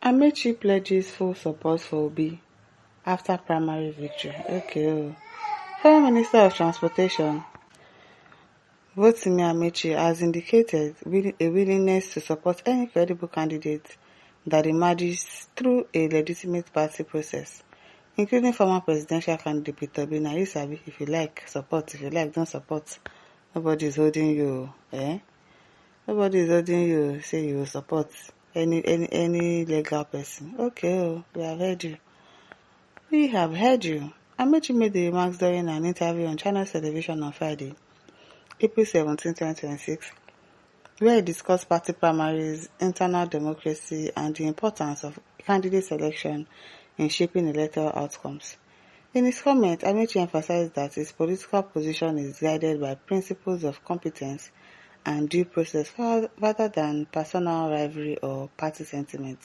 Amaechi pledges full support for Obi after primary victory. Okay. Former Minister of Transportation Rotimi Amaechi has indicated a willingness to support any credible candidate that emerges through a legitimate party process, including former presidential candidate Peter Obi. Now, you sabi, if you like, support. If you like, don't support. Nobody is holding you. Nobody is holding you. Say you will support any legal person. Okay, we have heard you. We have heard you. Amaechi made the remarks during an interview on Channels Television on Friday, April 17, 2026, where he discussed party primaries, internal democracy, and the importance of candidate selection in shaping electoral outcomes. In his comment, Amaechi emphasized that his political position is guided by principles of competence and due process rather than personal rivalry or party sentiment.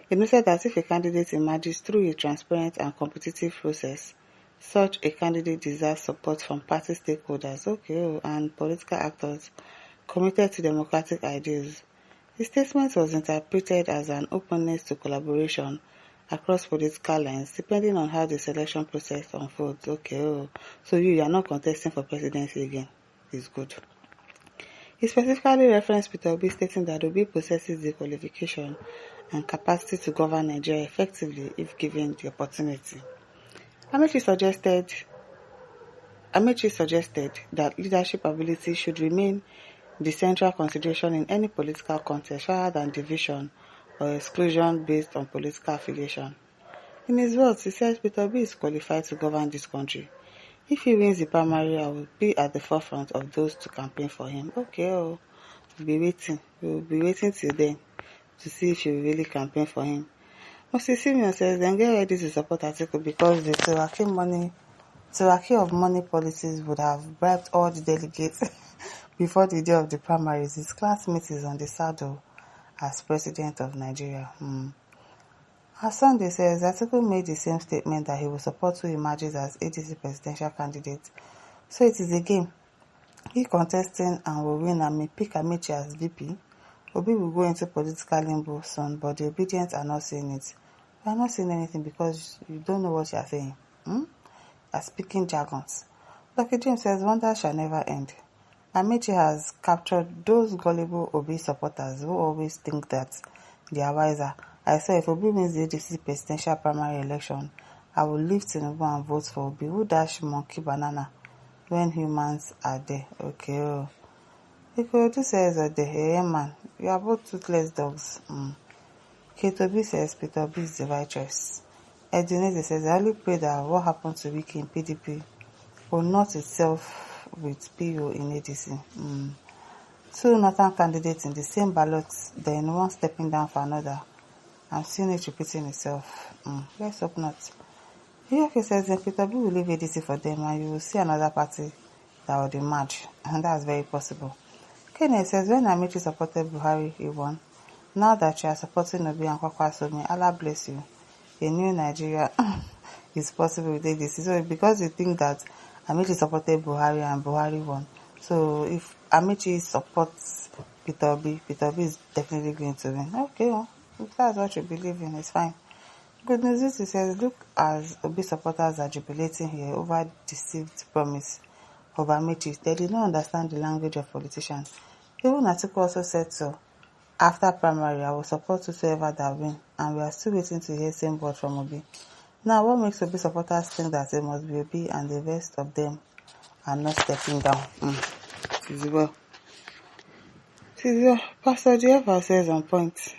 He noted that if a candidate emerges through a transparent and competitive process, such a candidate deserves support from party stakeholders and political actors committed to democratic ideals. His statement was interpreted as an openness to collaboration across political lines, depending on how the selection process unfolds. So you are not contesting for presidency again. It's good. He specifically referenced Peter Obi, stating that Obi possesses the qualification and capacity to govern Nigeria effectively if given the opportunity. Amaechi suggested that leadership ability should remain the central consideration in any political contest rather than division or exclusion based on political affiliation. In his words, he said Peter Obi is qualified to govern this country. If he wins the primary, I will be at the forefront of those to campaign for him. We'll be waiting. We'll be waiting till then to see if you really campaign for him. Moses Simeon says, then get ready to support Atiku because the Turaki of money policies would have bribed all the delegates before the day of the primaries. His classmate is on the saddle as president of Nigeria. Sunday says Atiku made the same statement that he will support who emerges as ADC presidential candidate. So it is a game. He contesting and will win and may pick Amaechi as VP. Obi will go into political limbo soon, but the obedience are not saying it. We are not saying anything because you don't know what you are saying. You are speaking jargons. Dr. James says wonders shall never end. Amaechi has captured those gullible Obi supporters who always think that they are wiser. I said if Obi wins the ADC presidential primary election, I will leave Tinubu and vote for Obi. Who dash monkey banana when humans are there? Ikorodu says man, you are both toothless dogs. Kate Obi says Peter Obi is the right choice. Eduneze says I only pray that what happened to Wiki in PDP will not itself with PO in ADC. Two northern candidates in the same ballot, then one stepping down for another. I'm seeing it repeating itself. Let's hope not. Yoke says that Peter Obi will leave ADC for them and you will see another party that will emerge. And that's very possible. Kenneth says when Amaechi supported Buhari, he won. Now that you are supporting Obi and Kwakwaso, may Allah bless you. A new Nigeria is possible with ADC. So because you think that Amaechi supported Buhari and Buhari won. So if Amaechi supports Peter Obi is definitely going to win. If that's what you believe in, it's fine. Good news is he says, look as Obi supporters are jubilating here over deceived promise of Amaechi. They did not understand the language of politicians. Even Atiku also said so. After primary, I will support whoever that win, and we are still waiting to hear same word from Obi. Now, what makes Obi supporters think that it must be Obi and the rest of them are not stepping down? It is well. Pastor Jehovah says on point.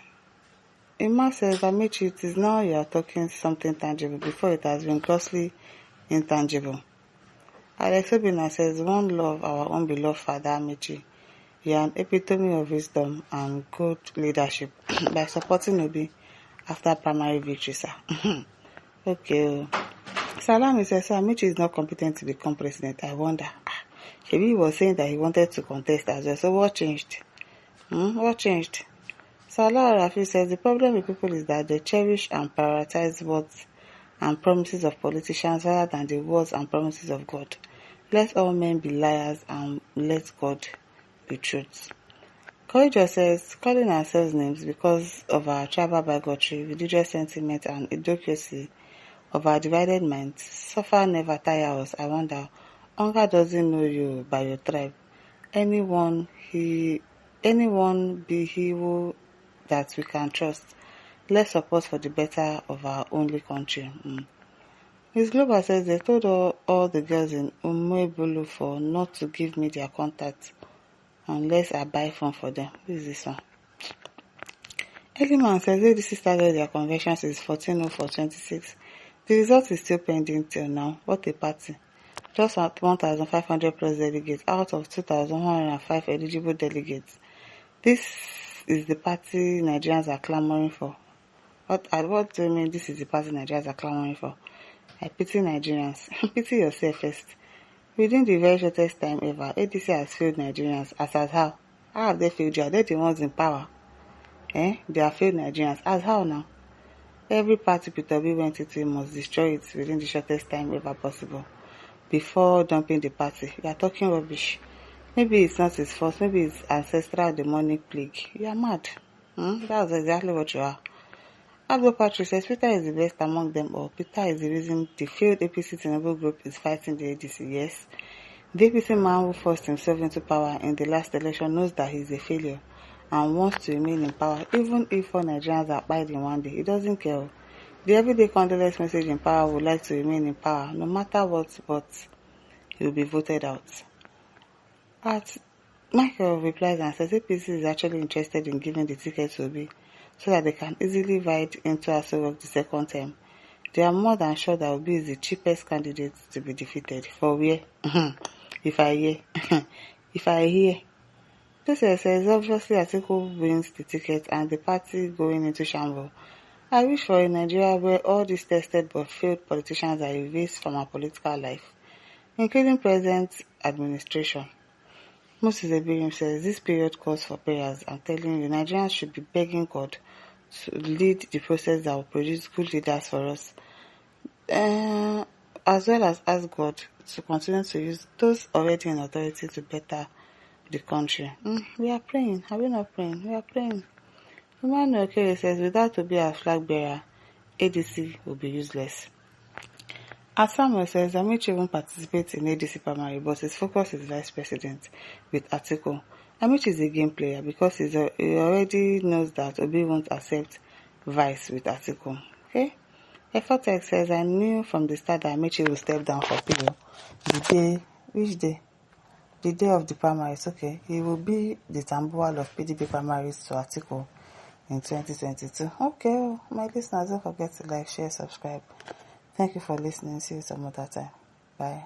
Emma says, Amaechi, it is now you are talking something tangible before it has been grossly intangible. Alex Obina says, one love our own beloved Father Amaechi. You are an epitome of wisdom and good leadership by supporting Obi after primary victory, sir. Salami says, Amaechi is not competent to become president. I wonder. Shebi was saying that he wanted to contest as well. So what changed? What changed? Salah Rafi says the problem with people is that they cherish and prioritize words and promises of politicians rather than the words and promises of God. Let all men be liars and let God be truth. Courageous says, calling ourselves names because of our tribal bigotry, religious sentiment, and idiocracy of our divided minds. Suffer never tire us. I wonder, hunger doesn't know you by your tribe. Anyone anyone be he who that we can trust. Let's support for the better of our only country. Miss Global says they told all the girls in Umebulu for not to give me their contact unless I buy phone for them. Who is this one? Elliman says ADC started their convention since 1404-26. The result is still pending till now. What a party. Just 1,500 plus delegates out of 2,105 eligible delegates. This is the party Nigerians are clamoring for. What do you mean this is the party Nigerians are clamoring for? I pity Nigerians. Pity yourself first. Within the very shortest time ever, ADC has failed Nigerians. As how? How have they failed you? Are they the ones in power? They have failed Nigerians. As how now? Every party Peter B went into must destroy it within the shortest time ever possible before dumping the party. You are talking rubbish. Maybe it's not his fault. Maybe it's ancestral demonic plague. You are mad. That's exactly what you are. Abdul Patrick says Peter is the best among them all. Peter is the reason the failed APC Tinubu group is fighting the ADC. Yes. The APC man who forced himself into power in the last election knows that he is a failure and wants to remain in power, even if all Nigerians are biding one day. He doesn't care. The everyday condolence message in power would like to remain in power, no matter what, but he will be voted out. Michael replies and says APC is actually interested in giving the ticket to Obi so that they can easily ride into Aso the second term. They are more than sure that Obi is the cheapest candidate to be defeated. For where? If I hear. This says obviously Atiku wins the ticket and the party going into shambles. I wish for a Nigeria where all these tested but failed politicians are erased from our political life, including present administration. Moses Ebirim says this period calls for prayers. I'm telling you, Nigerians should be begging God to lead the process that will produce good leaders for us, as well as ask God to continue to use those already in authority to better the country. We are praying. Are we not praying? We are praying. Emmanuel Okere says without Obi as flag bearer, ADC will be useless. As Samuel says, Amaechi won't participate in ADC primary, but his focus is vice president with Atiku. Amaechi is a game player because he already knows that Obi won't accept vice with Atiku. Okay? Effortex says, I knew from the start that Amaechi will step down for PO. Which day? The day of the primaries, okay. He will be the Tambuwal of PDP primaries to Atiku in 2022. Okay, my listeners, don't forget to like, share, subscribe. Thank you for listening. See you some other time. Bye.